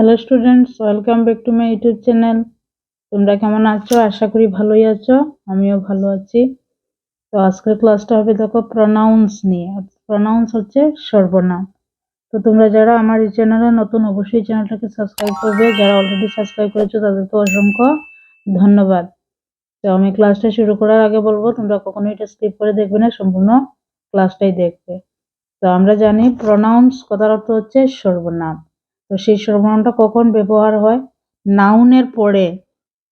Hello students, welcome back to my YouTube channel. তোমরা কেমন আছো? আশা করি ভালোই আছো, আমিও ভালো আছি। তো আজকের ক্লাসটা হবে দেখো প্রনাউন্স নিয়ে। প্রনাউন্স হচ্ছে সর্বনাম। তো তোমরা যারা আমার এই চ্যানেলে নতুন, অবশ্যই চ্যানেলটাকে সাবস্ক্রাইব করবে। যারা অলরেডি সাবস্ক্রাইব করেছো তাদেরকে অসংখ্য ধন্যবাদ। তো আমি ক্লাসটা শুরু করার আগে বলবো, তোমরা কখনোই এটা স্কিপ করে দেখবে না, সম্পূর্ণ ক্লাসটাই দেখবে। তো আমরা জানি প্রনাউন্স কথার অর্থ হচ্ছে সর্বনাম। তো সেই সর্বনামটা কখন ব্যবহার হয়? নাউনের পরে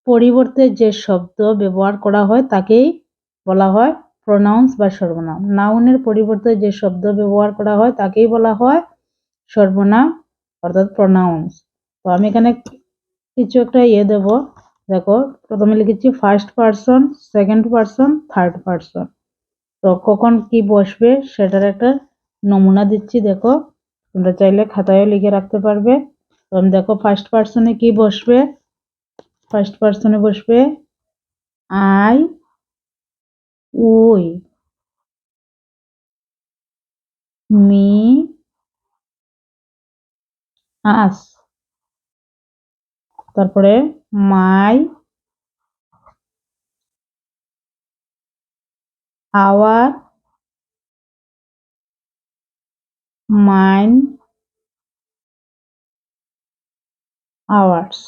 পরিবর্তে যে শব্দ ব্যবহার করা হয় তাকেই বলা হয় প্রনাউন্স বা সর্বনাম। নাউনের পরিবর্তে যে শব্দ ব্যবহার করা হয় তাকেই বলা হয় সর্বনাম, অর্থাৎ প্রনাউন্স। তো আমি এখানে কিছু একটা দেব। দেখো, প্রথমে লিখেছি first person, second person, third person. তো কখন কি বসবে সেটার একটা নমুনা দিচ্ছি, দেখো। তোমরা চাইলে খাতায়ও লিখে রাখতে পারবে। তো আমি দেখো, ফার্স্ট পারসনে কি বসবে? ফার্স্ট পারসনে বসবে আই, উই, মি, আস। তারপরে মাই, আওয়ার, মাইন, আওয়ার্স।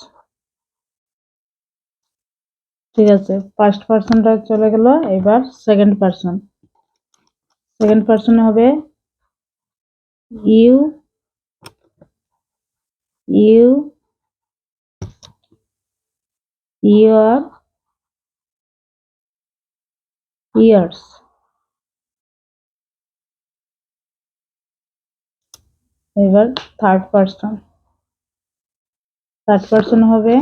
ঠিক আছে, ফার্স্ট পারসনটা চলে গেল। এবার সেকেন্ড পারসন। সেকেন্ড পারসনে হবে ইউ, ইউ, ইয়ার, ইয়ার্স। এবার থার্ড পারসন। থার্ড পারসন হবে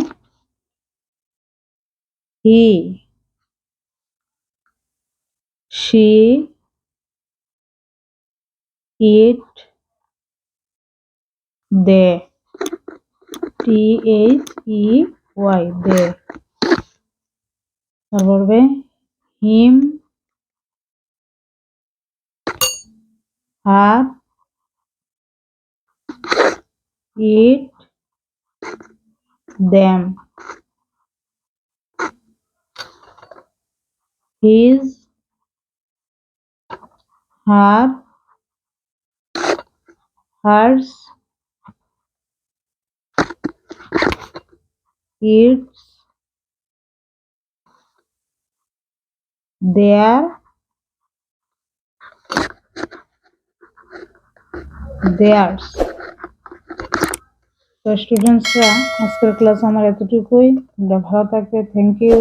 হি, শি, ইট, দে। THEY, দে। তারপর হবে হিম, হার, ইট, them, his, her, hers, its, their, theirs। তো স্টুডেন্টসরা, আজকের ক্লাস আমার এতটুকুই। তোমরা ভালো থাকবে। Thank you.